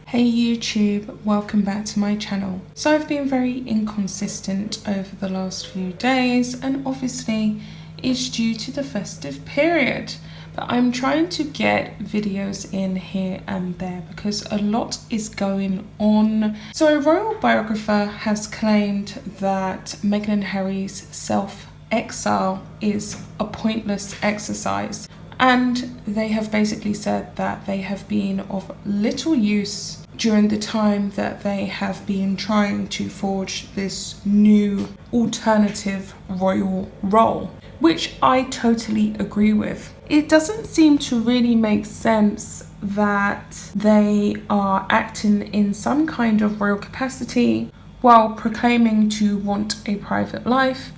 Hey YouTube, welcome back to my channel. So I've been very inconsistent over the last few days, and obviously it's due to the festive period, but I'm trying to get videos in here and there because a lot is going on. So a royal biographer has claimed that Meghan and Harry's self-exile is a pointless exercise. And they have basically said that they have been of little use during the time that they have been trying to forge this new alternative royal role, which I totally agree with. It doesn't seem to really make sense that they are acting in some kind of royal capacity while proclaiming to want a private life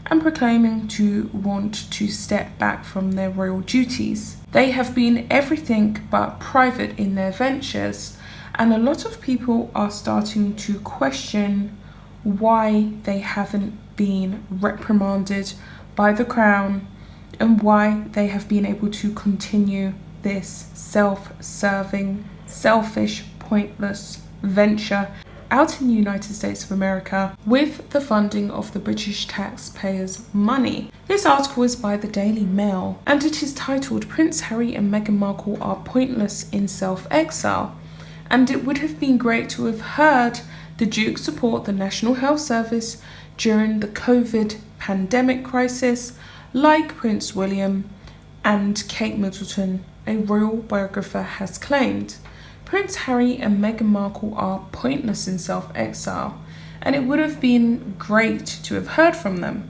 and proclaiming to want to step back from their royal duties. They have been everything but private in their ventures, and a lot of people are starting to question why they haven't been reprimanded by the crown and why they have been able to continue this self-serving, selfish, pointless venture out in the United States of America with the funding of the British taxpayers' money. This article is by the Daily Mail and it is titled "Prince Harry and Meghan Markle are pointless in self-exile." And it would have been great to have heard the Duke support the National Health Service during the COVID pandemic crisis, like Prince William and Kate Middleton, a royal biographer has claimed. Prince Harry and Meghan Markle are pointless in self-exile, and it would have been great to have heard from them.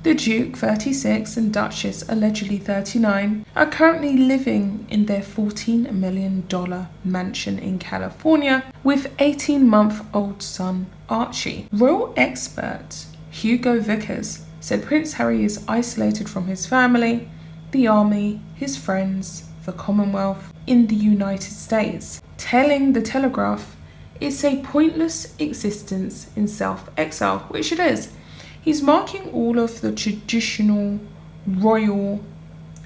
The Duke, 36, and Duchess, allegedly 39, are currently living in their $14 million mansion in California with 18-month-old son Archie. Royal expert Hugo Vickers said Prince Harry is isolated from his family, the army, his friends, the Commonwealth in the United States, telling the Telegraph it's a pointless existence in self-exile, which it is. He's marking all of the traditional royal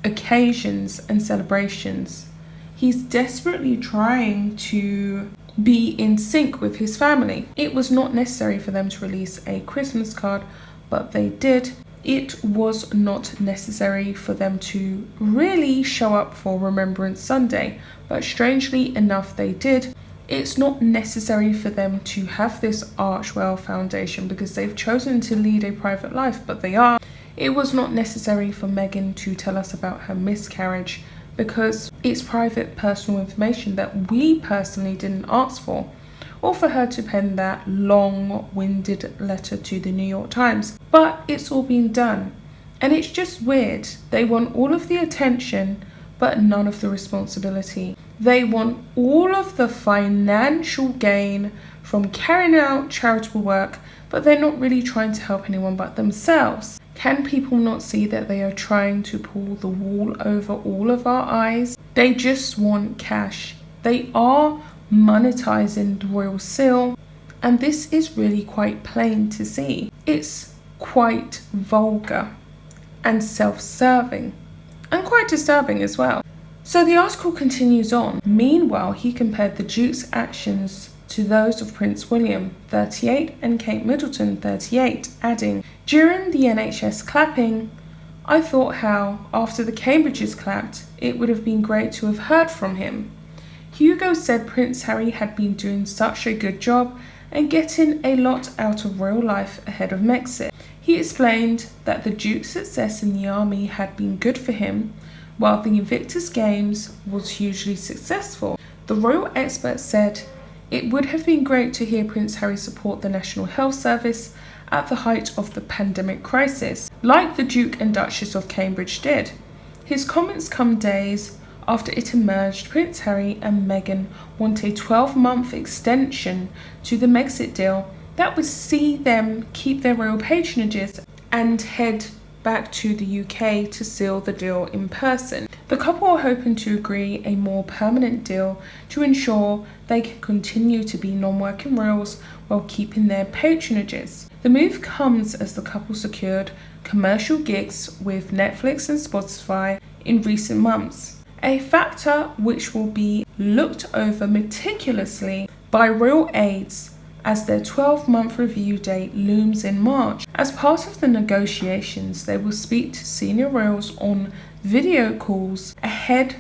occasions and celebrations. He's desperately trying to be in sync with his family. It was not necessary for them to release a Christmas card, but they did. It was not necessary for them to really show up for Remembrance Sunday, but strangely enough they did. It's not necessary for them to have this Archwell Foundation because they've chosen to lead a private life, but they are. It was not necessary for Meghan to tell us about her miscarriage because it's private personal information that we personally didn't ask for, or for her to pen that long-winded letter to the New York Times. But it's all been done, and it's just weird. They want all of the attention, but none of the responsibility. They want all of the financial gain from carrying out charitable work, but they're not really trying to help anyone but themselves. Can people not see that they are trying to pull the wool over all of our eyes? They just want cash. They are monetizing the royal seal, and this is really quite plain to see. It's quite vulgar and self-serving and quite disturbing as well. So the article continues on. Meanwhile, he compared the Duke's actions to those of Prince William, 38, and Kate Middleton, 38, adding, "During the NHS clapping, I thought how, after the Cambridges clapped, it would have been great to have heard from him." Hugo said Prince Harry had been doing such a good job and getting a lot out of royal life ahead of Brexit. He explained that the Duke's success in the army had been good for him, while the Invictus Games was hugely successful. The royal expert said it would have been great to hear Prince Harry support the National Health Service at the height of the pandemic crisis, like the Duke and Duchess of Cambridge did. His comments come days after it emerged Prince Harry and Meghan want a 12-month extension to the Brexit deal that would see them keep their royal patronages and head back to the UK to seal the deal in person. The couple are hoping to agree a more permanent deal to ensure they can continue to be non-working royals while keeping their patronages. The move comes as the couple secured commercial gigs with Netflix and Spotify in recent months, a factor which will be looked over meticulously by royal aides as their 12-month review date looms in March. As part of the negotiations, they will speak to senior royals on video calls ahead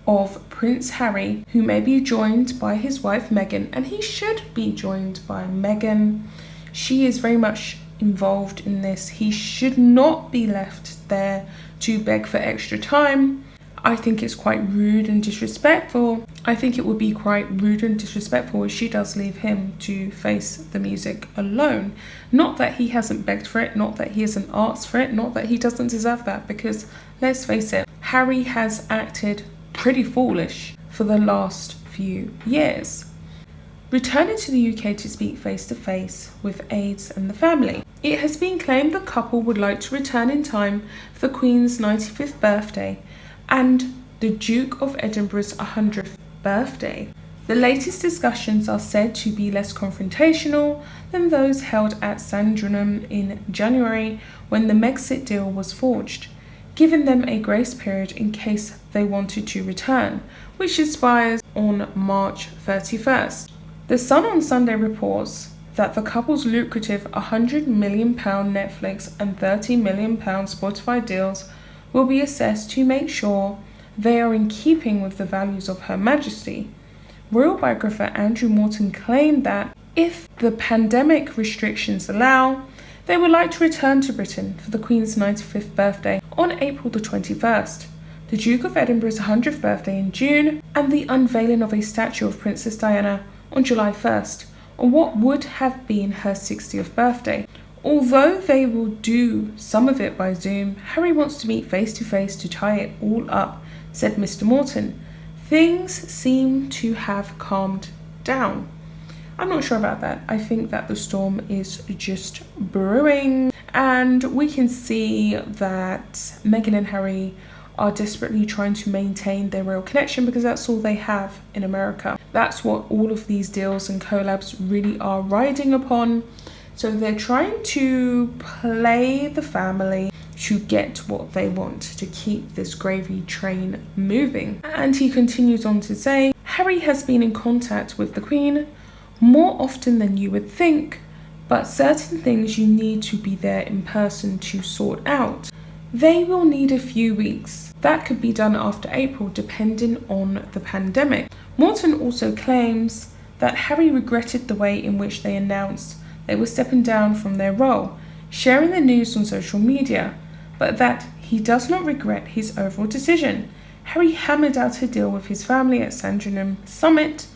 of Prince Harry, who may be joined by his wife Meghan, and he should be joined by Meghan. She is very much involved in this. He should not be left there to beg for extra time. I think it's quite rude and disrespectful. I think it would be quite rude and disrespectful if she does leave him to face the music alone. Not that he hasn't begged for it, not that he hasn't asked for it, not that he doesn't deserve that, because let's face it, Harry has acted pretty foolish for the last few years. Returning to the UK to speak face to face with aides and the family. It has been claimed the couple would like to return in time for the Queen's 95th birthday and the Duke of Edinburgh's 100th birthday. The latest discussions are said to be less confrontational than those held at Sandringham in January when the Megxit deal was forged, giving them a grace period in case they wanted to return, which expires on March 31st. The Sun on Sunday reports that the couple's lucrative £100 million Netflix and £30 million Spotify deals will be assessed to make sure they are in keeping with the values of Her Majesty. Royal biographer Andrew Morton claimed that if the pandemic restrictions allow, they would like to return to Britain for the Queen's 95th birthday on April the 21st, the Duke of Edinburgh's 100th birthday in June, and the unveiling of a statue of Princess Diana on July 1st, on what would have been her 60th birthday. Although they will do some of it by Zoom, Harry wants to meet face to face to tie it all up, said Mr. Morton. Things seem to have calmed down. I'm not sure about that. I think that the storm is just brewing, and we can see that Meghan and Harry are desperately trying to maintain their royal connection because that's all they have in America. That's what all of these deals and collabs really are riding upon. So they're trying to play the family to get what they want, to keep this gravy train moving. And he continues on to say, Harry has been in contact with the Queen more often than you would think, but certain things you need to be there in person to sort out. They will need a few weeks. That could be done after April, depending on the pandemic. Morton also claims that Harry regretted the way in which they announced they were stepping down from their role, sharing the news on social media, but that he does not regret his overall decision. Harry hammered out a deal with his family at Sandringham Summit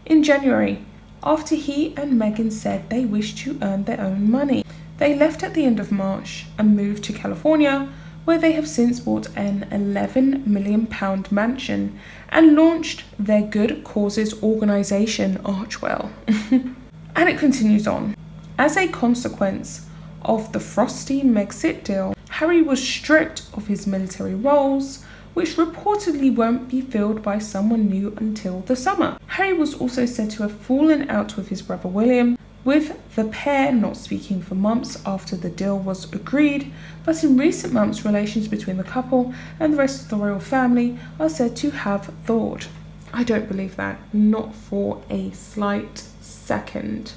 in January, after he and Meghan said they wished to earn their own money. They left at the end of March and moved to California, where they have since bought an £11 million mansion and launched their good causes organisation, Archwell. And it continues on. As a consequence of the frosty Megxit deal, Harry was stripped of his military roles, which reportedly won't be filled by someone new until the summer. Harry was also said to have fallen out with his brother William, with the pair not speaking for months after the deal was agreed, but in recent months relations between the couple and the rest of the royal family are said to have thawed. I don't believe that, not for a slight second.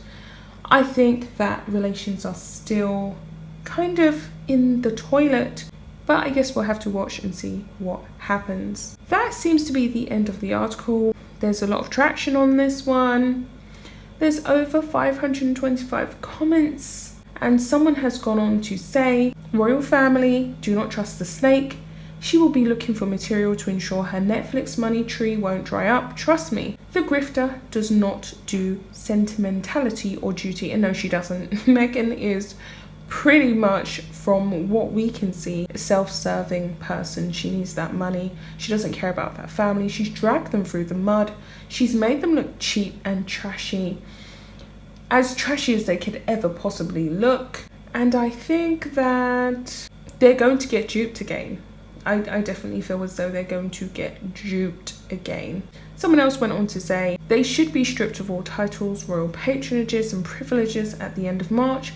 I think that relations are still kind of in the toilet, but I guess we'll have to watch and see what happens. That seems to be the end of the article. There's a lot of traction on this one. There's over 525 comments, and someone has gone on to say, Royal family, do not trust the snake. She will be looking for material to ensure her Netflix money tree won't dry up. Trust me, the grifter does not do sentimentality or duty. And no, she doesn't. Meghan is pretty much, from what we can see, a self-serving person. She needs that money. She doesn't care about that family. She's dragged them through the mud. She's made them look cheap and trashy. As trashy as they could ever possibly look. And I think that they're going to get duped again. I definitely feel as though they're going to get duped again. Someone else went on to say, they should be stripped of all titles, royal patronages and privileges at the end of March.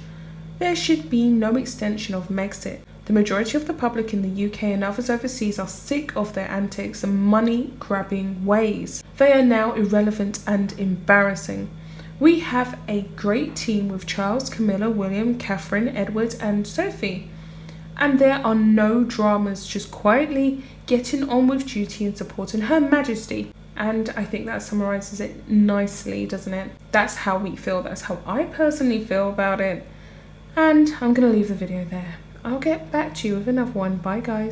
There should be no extension of Megxit. The majority of the public in the UK and others overseas are sick of their antics and money-grabbing ways. They are now irrelevant and embarrassing. We have a great team with Charles, Camilla, William, Catherine, Edward and Sophie. And there are no dramas, just quietly getting on with duty and supporting Her Majesty. And I think that summarises it nicely, doesn't it? That's how we feel, that's how I personally feel about it. And I'm going to leave the video there. I'll get back to you with another one. Bye guys.